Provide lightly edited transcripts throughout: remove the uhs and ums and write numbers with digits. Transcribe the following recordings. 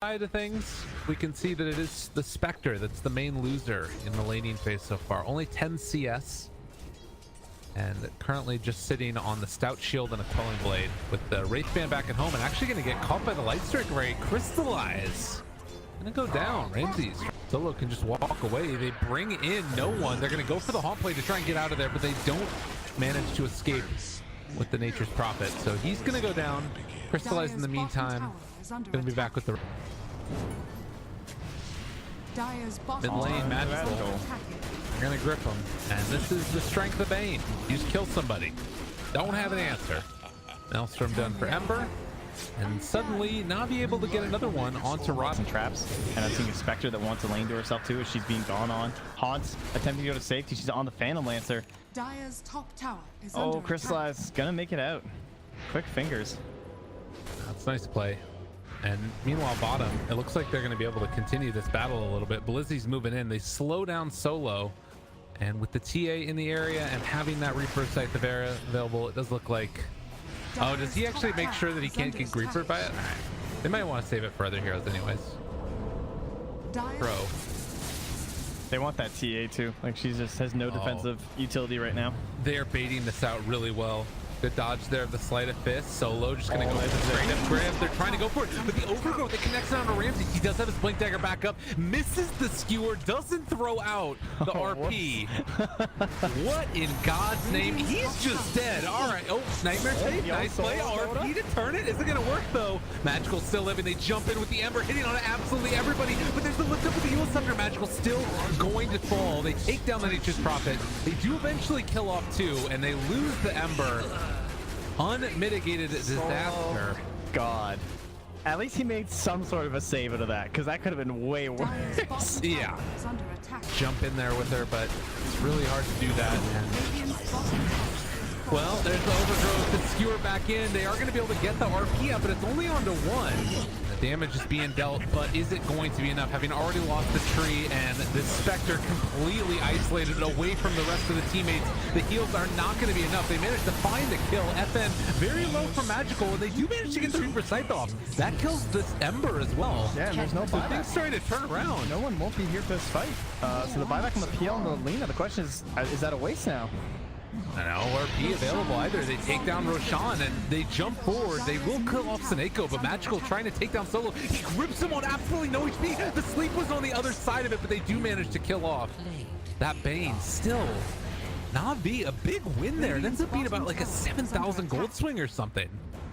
Side of things, we can see that it is the Spectre that's the main loser in the laning phase so far. Only 10 CS, and currently just sitting on the Stout Shield and a Quelling Blade, with the Wraithband back at home and actually going to get caught by the Light Strike Ray. Crystallize gonna go down. Ramses solo can just walk away. They bring in no one. They're going to go for the haunt play to try and get out of there, but they don't manage to escape with the Nature's Prophet. So he's going to go down. Crystallize in the meantime. Gonna be back with the mid lane magical. They're gonna grip him, and this is the strength of Bane. You just kill somebody. Don't have an answer. Maelstrom done for Ember, and suddenly Navi able to get another one onto Rob. And traps, and I'm seeing a Spectre that wants a lane to herself too as she's being gone on. Haunts attempting to go to safety. She's on the Phantom Lancer. Dire's top tower is Oh, Crystallize gonna make it out. Quick fingers. That's nice play. And meanwhile, bottom, it looks like they're going to be able to continue this battle a little bit. Blizzy's moving in. They slow down solo. And with the TA in the area and having that Reaper Scythe available, it does look like... Oh, does he actually make sure that he can't get Reapered by it? All right. They might want to save it for other heroes anyways. Pro. They want that TA too. Like, she just has no defensive utility right now. They're baiting this out really well. Good dodge there of the Sleight of Fist. Solo just going to go for the straight up grab. They're trying to go for it, but the overgrowth, it connects down to Ramses. He does have his Blink Dagger back up, misses the skewer, doesn't throw out the RP. What in God's name? He's just dead. All right. Oh, Nightmare Tape. Nice play. RP to turn it. Isn't going to work, though. Magical still living. They jump in with the Ember, hitting on absolutely everybody, but there's the lift up with the Heal Scepter. Magical still going to fall. They take down the Nature's Prophet. They do eventually kill off two, and they lose the Ember. Unmitigated disaster. Oh, God. At least he made some sort of a save out of that, because that could have been way worse. Yeah. Jump in there with her, but it's really hard to do that. And well, there's the overgrowth to skewer back in. They are going to be able to get the RP up, but it's only on to one. The damage is being dealt, but is it going to be enough? Having already lost the tree and the Spectre completely isolated away from the rest of the teammates, the heals are not going to be enough. They managed to find the kill. FN very low for Magical, and they do manage to get the Reaper Scythe off. That kills this Ember as well. Yeah, and there's no so buyback. Things starting to turn around. No one won't be here for this fight. So the buyback on the PL and the Lena, the question is that a waste now? No RP available either. They take down Roshan and they jump forward. They will kill off Seneko, but Magical trying to take down Solo. He grips him on absolutely no HP. The sleep was on the other side of it, but they do manage to kill off that Bane. Still, Navi, a big win there. It ends up being about like a 7,000 gold swing or something.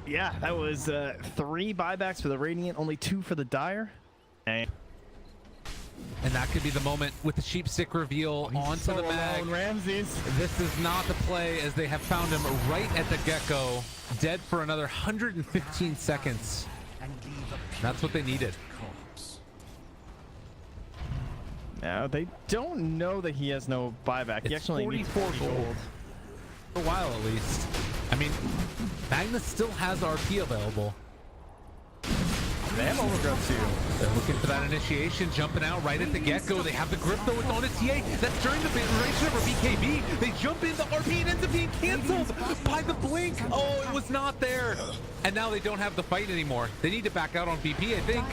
Yeah, that was 3 buybacks for the Radiant, only 2 for the Dire. And that could be the moment with the sheep stick reveal onto the mag. Ramses. This is not the play, as they have found him right at the get-go, dead for another 115 seconds. That's what they needed. Now they don't know that he has no buyback. He It's actually needs 44 gold. For a while at least. I mean, Magnus still has RP available. They have overgrowth too. They're looking for that initiation, jumping out right at the get-go. They have the grip though, it's on a TA. That's during the duration of BKB. They jump in, the RP and ends up being canceled by the blink. Oh, it was not there. And now they don't have the fight anymore. They need to back out on BP, I think.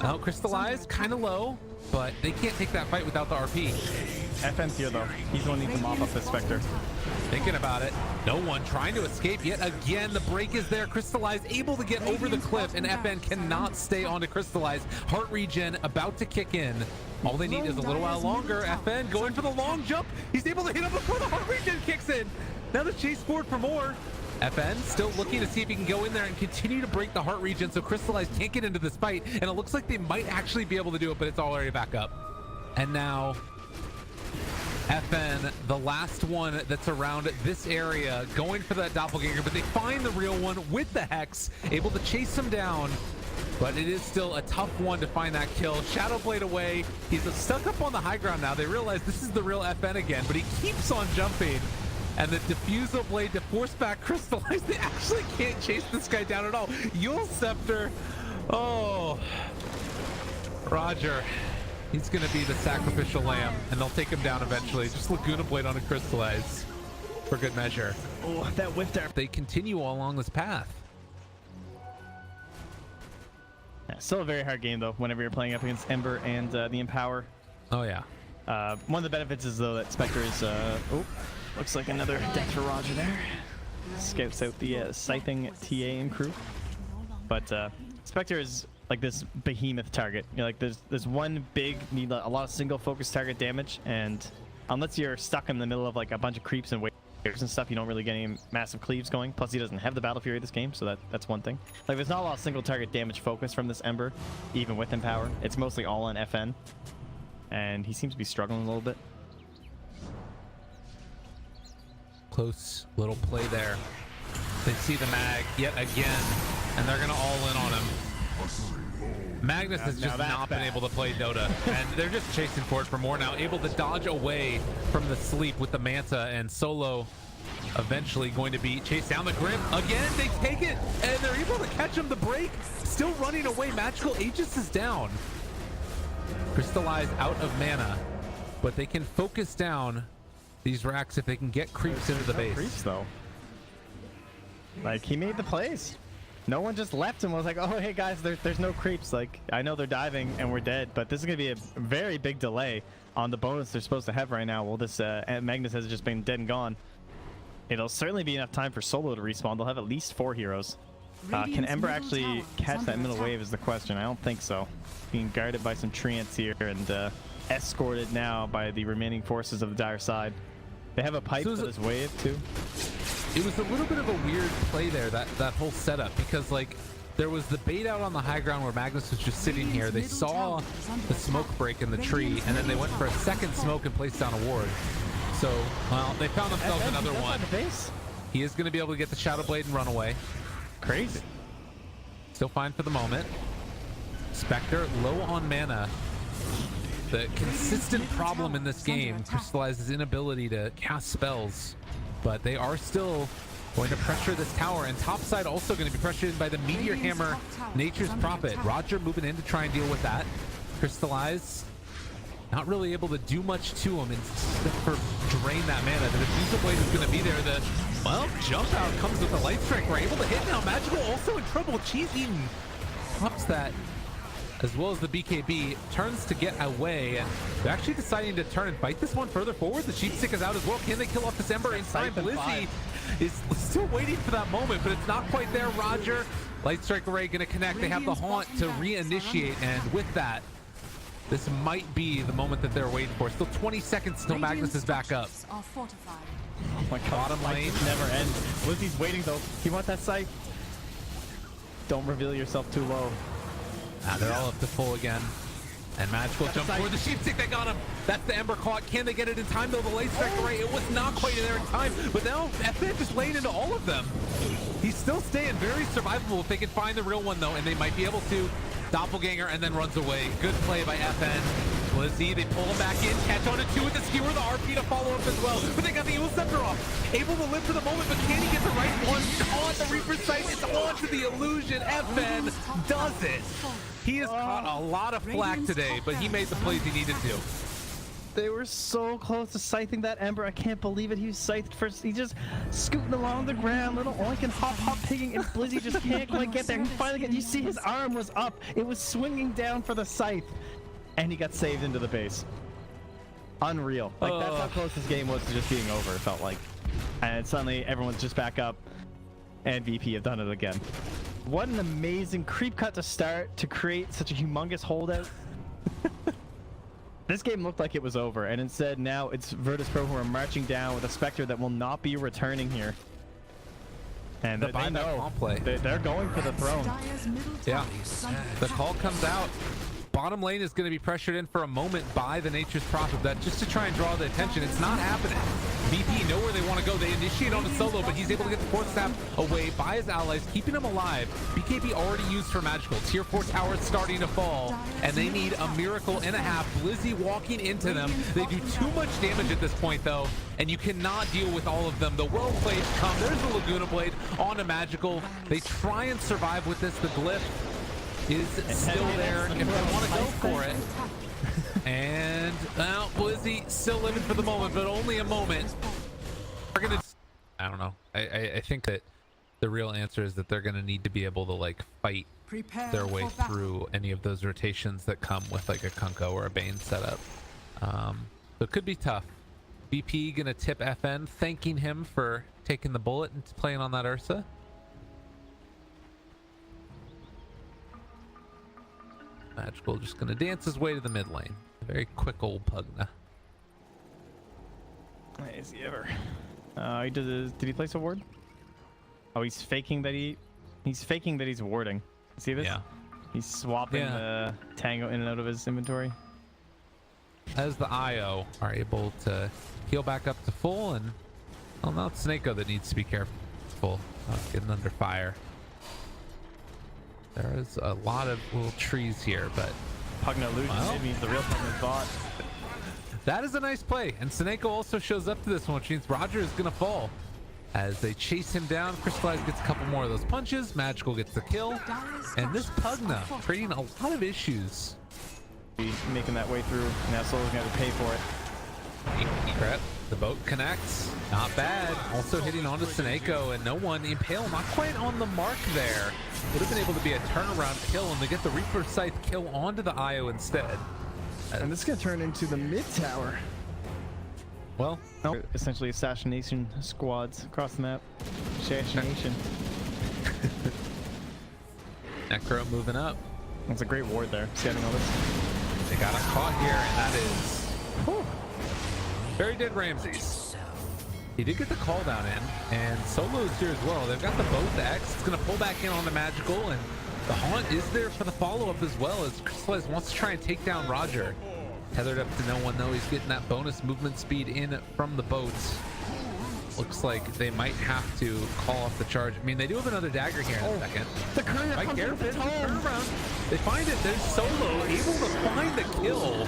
Oh, Crystallize, kind of low, but they can't take that fight without the RP. FN's here though. He's the one who needs to mop up this Spectre. Thinking about it. No one trying to escape yet again. The break is there. Crystallize able to get over the cliff, and FN cannot stay on to Crystallize. Heart regen about to kick in. All they need is a little while longer. FN going for the long jump. He's able to hit him before the heart regen kicks in. Now the chase forward for more. FN still looking to see if he can go in there and continue to break the heart regen so Crystallize can't get into this fight. And it looks like they might actually be able to do it, but it's already back up. And now FN, the last one that's around this area, going for that doppelganger, but they find the real one with the Hex, able to chase him down, but it is still a tough one to find that kill. Shadow Blade away. He's stuck up on the high ground now. They realize this is the real FN again, but he keeps on jumping. And the Diffusal Blade to force back Crystallize. They actually can't chase this guy down at all. Heal Scepter. Oh, Roger. He's going to be the sacrificial lamb, and they'll take him down eventually. Just Laguna Blade on a Crystallize for good measure. Oh, that whiff there. They continue along this path. Yeah, still a very hard game though. Whenever you're playing up against Ember and the Empower. Oh yeah. One of the benefits is though that Spectre is. Oh, looks like another death for Roger there. Scouts out the scything TA and crew. But Spectre is like this behemoth target. You know, like there's one big need a lot of single focus target damage, and unless you're stuck in the middle of like a bunch of creeps and waves and stuff, you don't really get any massive cleaves going. Plus he doesn't have the Battle Fury this game, so that's one thing. Like there's not a lot of single target damage focus from this Ember, even with Empower. It's mostly all on FN, and he seems to be struggling a little bit. Close little play there. They see the mag yet again, and they're gonna all in on him. Magnus has just not been able to play Dota, and they're just chasing for it for more now, able to dodge away from the sleep with the Manta, and Solo eventually going to be chased down the Grim. Again, they take it, and they're able to catch him the break. Still running away. Magical Aegis is down. Crystallize out of mana, but they can focus down these racks if they can get creeps into the base. Creeps though. Like he made the plays. No one just left him. Was like, oh hey guys, there's no creeps. Like I know they're diving and we're dead, but this is gonna be a very big delay on the bonus they're supposed to have right now. Well, this Magnus has just been dead and gone. It'll certainly be enough time for Solo to respawn. They'll have at least 4 heroes. Can Ember actually catch that middle wave is the question. I don't think so. Being guarded by some treants here and escorted now by the remaining forces of the dire side. They have a pipe for this wave too. It was a little bit of a weird play there, that whole setup, because like there was the bait out on the high ground where Magnus was just sitting here. They saw the smoke break in the tree, and then they went for a second smoke and placed down a ward. So, well, they found themselves another one. He is going to be able to get the Shadow Blade and run away. Crazy. Still fine for the moment. Spectre low on mana. The consistent problem in this game, Crystallizes inability to cast spells, but they are still going to pressure this tower, and topside also going to be pressured by the Meteor Hammer, Nature's Prophet. Roger moving in to try and deal with that. Crystallize not really able to do much to him except for drain that mana. The Diffusal Blade is going to be there. The, well, jump out comes with the Light Strike. We're able to hit now. Magical also in trouble. Cheese Eaton pops that, as well as the BKB, turns to get away, and they're actually deciding to turn and fight this one further forward. The Sheep Stick is out as well. Can they kill off this Ember in time? Blizzy is still waiting for that moment, but it's not quite there. Roger, Light Strike Array going to connect. They have the Haunt to reinitiate, and with that, this might be the moment that they're waiting for. Still 20 seconds until Magnus is back up. Oh my God, bottom lane never ends. Blizzy's waiting though. You want that sight? Don't reveal yourself too low. They're all up to full again. And Magical jump for the Sheep Stick. They got him. That's the Ember caught. Can they get it in time though? The Light Strike Array, it was not quite there in time. But now FN just laying into all of them. He's still staying very survivable if they can find the real one though, and they might be able to. Doppelganger and then runs away. Good play by FN. Blizzy, they pull him back in. Catch on to 2 with the skewer. The RP to follow up as well. But they got the Evil Scepter off. Able to live for the moment, but can he get the right one on the Reaper's sight? It's on to the illusion. FN does it. He has caught a lot of flack today, but he made the plays he needed to. They were so close to scything that Ember. I can't believe it. He was scythed first. He's just scooting along the ground, little oink and hop pigging, and Blizzy just can't quite get there. He finally gets. You see his arm was up. It was swinging down for the scythe, and he got saved into the base. Unreal. Like that's how close this game was to just being over. It felt like, and suddenly everyone's just back up, and VP have done it again. What an amazing creep cut to start to create such a humongous holdout. This game looked like it was over, and instead now it's Virtus Pro who are marching down with a Spectre that will not be returning here. And they know they're going for the throne. Yeah, the call comes out. Bottom lane is going to be pressured in for a moment by the Nature's Prophet, that just to try and draw the attention. It's not happening. VP know where they want to go. They initiate on a Solo, but he's able to get the Force Staff away by his allies, keeping him alive. BKB already used for Magical. Tier 4 towers starting to fall, and they need a miracle and a half. Blizzy walking into them. They do too much damage at this point, though, and you cannot deal with all of them. The well-played come. There's the Laguna Blade on a Magical. They try and survive with this. The Glyph is still there if they want to go for it. And well, Blizzy still living for the moment, but only a moment. We're gonna, I don't know. I think that the real answer is that they're gonna need to be able to like fight Prepare their way for battle. through any of those rotations that come with like a Kunko or a Bane setup. So it could be tough. BP gonna tip FN, thanking him for taking the bullet and playing on that Ursa. Magical just gonna dance his way to the mid lane. A very quick old Pugna. Is he ever? Did he place a ward? Oh, he's faking that he's warding. See this? Yeah. He's swapping the tango in and out of his inventory. As the IO are able to heal back up to full, and well, now it's Snako that needs to be careful, not getting under fire. There is a lot of little trees here, but Pugna loses, it means the real Pugna's bot. that is a nice play, and Snako also shows up to this one, which means Roger is gonna fall. As they chase him down, Crystallize gets a couple more of those punches, Magical gets the kill, and this Pugna creating a lot of issues. Making that way through, and now Solo's gonna have to pay for it. Crap. The boat connects, not bad. Also hitting onto Snako, and no one. Impale not quite on the mark there. Would have been able to be a turnaround kill, and they get the Reaper Scythe kill onto the IO instead. And this is gonna turn into the mid tower. Well, Essentially assassination squads across the map. Assassination. Necro moving up. That's a great ward there, scanning all this. They got us caught here, and that is very dead Ramses. He did get the call down in, and Solo's here as well. They've got the boat, the X. It's going to pull back in on the Magical, and the Haunt is there for the follow-up as well, as Crystallize wants to try and take down Roger. Tethered up to no one, though. He's getting that bonus movement speed in from the boats. Looks like they might have to call off the charge. I mean, they do have another dagger here in a second. The courier Right comes here, with the turn tome. around. They find it. There's Solo able to find the kill.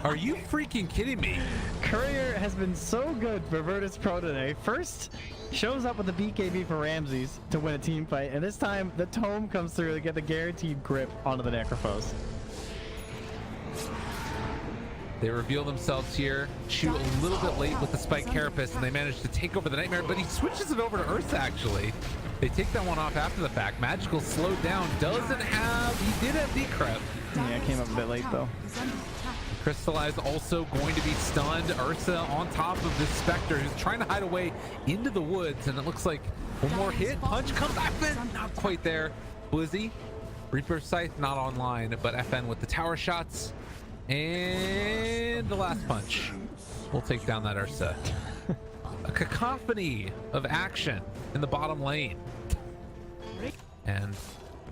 Are you freaking kidding me? Courier has been so good for Virtus Pro today. First, shows up with the BKB for Ramses to win a team fight, and this time the tome comes through to get the guaranteed grip onto the Necrophos. They reveal themselves here, shoot a little bit late with the Spike Carapace, and they manage to take over the Nightmare, but he switches it over to Ursa, actually. They take that one off after the fact. Magical slowed down, doesn't have, he did have Decrep. Yeah, came up a bit late, though. Crystallize also going to be stunned. Ursa on top of this Spectre, who's trying to hide away into the woods, and it looks like one more hit. Punch comes FN, not quite there. Blizzy, Reaper Scythe not online, but FN with the tower shots. And the last punch will take down that Ursa. A cacophony of action in the bottom lane. And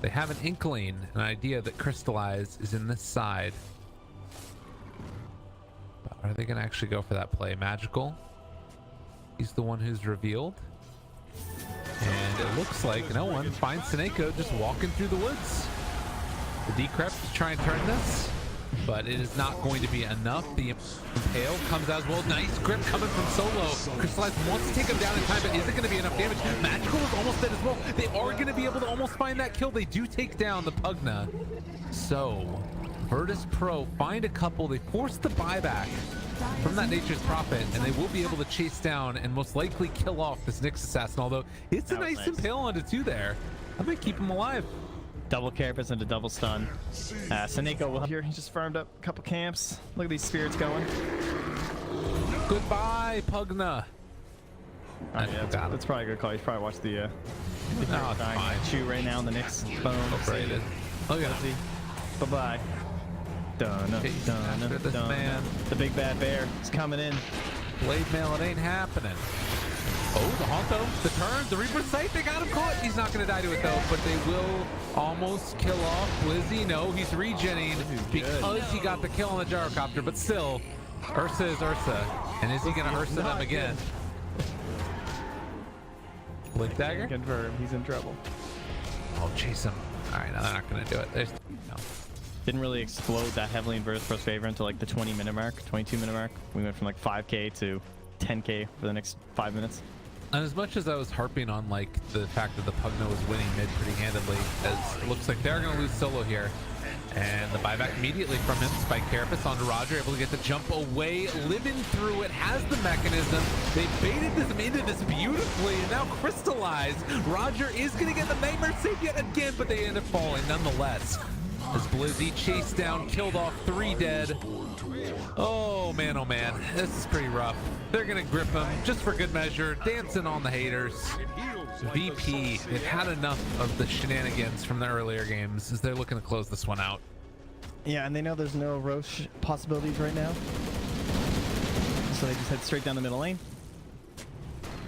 they have an inkling, an idea that Crystallize is in this side. But are they going to actually go for that play? Magical. He's the one who's revealed. And it looks like no one finds Snako just walking through the woods. The Decrep to try and turn this, but it is not going to be enough. The Impale comes out as well. Nice grip coming from Solo. Crystallize wants to take him down in time, but is it going to be enough damage? Magical is almost dead as well. They are going to be able to almost find that kill. They do take down the Pugna. So, Virtus Pro find a couple. They force the buyback from that Nature's Prophet, and they will be able to chase down and most likely kill off this Nyx Assassin, although it's a nice Impale onto two there. I might keep him alive. Double Carapace into double stun. Snako will here. He just farmed up a couple camps. Look at these spirits going. Goodbye, Pugna. Oh, yeah, that's probably a good call. You should probably watch the No, it's fine. Chew right now in the Nyx. Boom. Save it. Look at him. Bye-bye. Dun, Chasing after this man. The big bad bear is coming in. Blade Mail, it ain't happening. Oh, the Honto, the turn, the Reaper Sight, they got him caught. He's not going to die to it, though, but they will almost kill off Blizzy. No, he's regenning because he got the kill on the gyrocopter, but still, Ursa is Ursa. And is he going to Ursa them again? Blink Dagger? Confirm, he's in trouble. Oh, chase him. All right, no, they're not going to do it. There's no. Didn't really explode that heavily in Virtus Pro's favor until like the 20-minute mark, 22-minute mark. We went from like 5k to 10k for the next 5 minutes. And as much as I was harping on like the fact that the Pugna was winning mid pretty handedly, as it looks like they're going to lose Solo here, And the buyback immediately from him. Spike Carapace onto Roger, able to get the jump away, living through it, has the mechanism. They baited this into this beautifully, and now crystallized. Roger is going to get the nightmare save yet again, but they end up falling nonetheless. As Blizzy chased down, killed off 3 dead. Oh man, this is pretty rough. They're going to grip him just for good measure, dancing on the haters. VP, they've had enough of the shenanigans from the earlier games as they're looking to close this one out. Yeah, and they know there's no Roche possibilities right now. So they just head straight down the middle lane.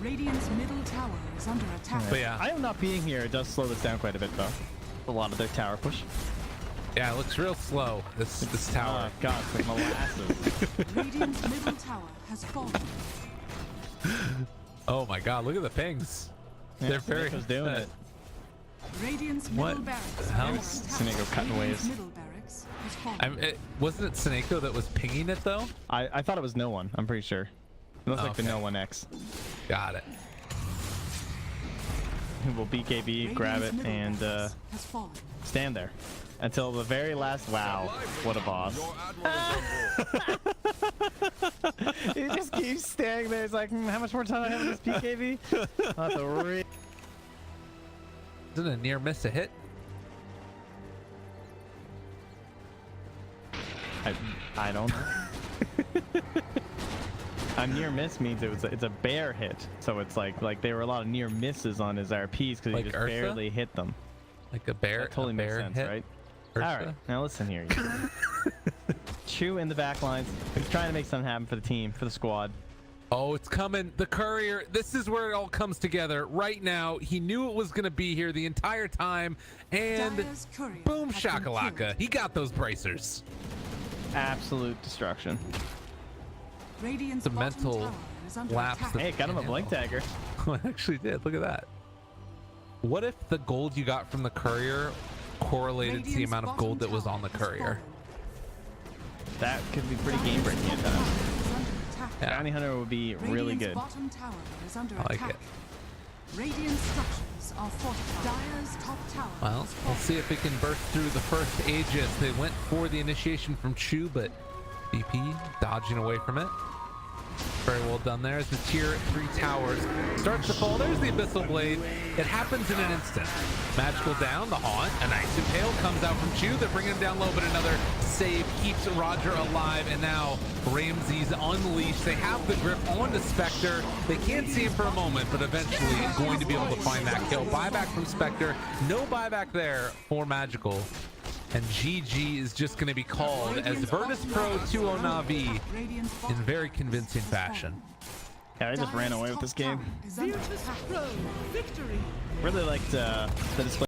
Radiant's middle tower is under attack. But yeah, I am not being here. It does slow this down quite a bit, though. A lot of their tower push. yeah, it looks real slow, this tower. Oh, God, it's like molasses. Radiant's middle tower has fallen. Oh my God, look at the pings. They're very Sineko's doing it. Radiant's What middle barracks the hell? under attack. Sineko cutting Radiant's waves. middle barracks has fallen. Wasn't it Sineko that was pinging it though? I thought it was no one. I'm pretty sure. It looks like the Okay. no one X. Got it. We'll BKB, grab it, Radiant's middle and barracks has fallen. stand there until the very last. Wow, what a boss! He just keeps standing there. He's like, how much more time do I have in this PKB? I'll have to Isn't a near miss a hit? I don't know. A near miss means it's a bear hit, so it's like there were a lot of near misses on his RPs because Like he just Ursa? barely hit them. Like a bear? That totally a makes bear sense, hit? right? Ursa? All right, now listen here. Chew in the back lines. He's trying to make something happen for the team, for the squad. Oh, it's coming. The courier. This is where it all comes together right now. He knew it was going to be here the entire time. And Dire's courier boom has been shakalaka. killed. He got those bracers. Absolute destruction. Radiant's The bottom mental tower is under lapse attack. of- Hey, got him a blink dagger. Oh, I actually did. Look at that. What if the gold you got from the courier correlated to the Radiant's amount of bottom gold that was tower on the has courier? fallen. That could be pretty Dire's game breaking at top times. tower is under attack. Yeah. Bounty Hunter would be really Radiant's good. bottom tower is under I like attack. it. Radiant structures are fortified. Dire's top tower Well, has we'll fallen. see if it can burst through the first Aegis. They went for the initiation from Chu, but BP dodging away from it. Very well done there as the tier 3 towers starts to fall. There's the Abyssal Blade. It happens in an instant. Magical down, the Haunt. A nice impale comes out from Chu. They're bringing him down low, but another save keeps Roger alive. And now Ramsey's unleashed. They have the grip onto Spectre. They can't see him for a moment, but eventually going to be able to find that kill. Buyback from Spectre. No buyback there for Magical. And GG is just going to be called as Virtus Pro 2-0 Navi Radiant's in bottom very tower convincing has fallen. fashion. Yeah, I just ran Dire's away with top this game. tower is under attack. Really liked the display.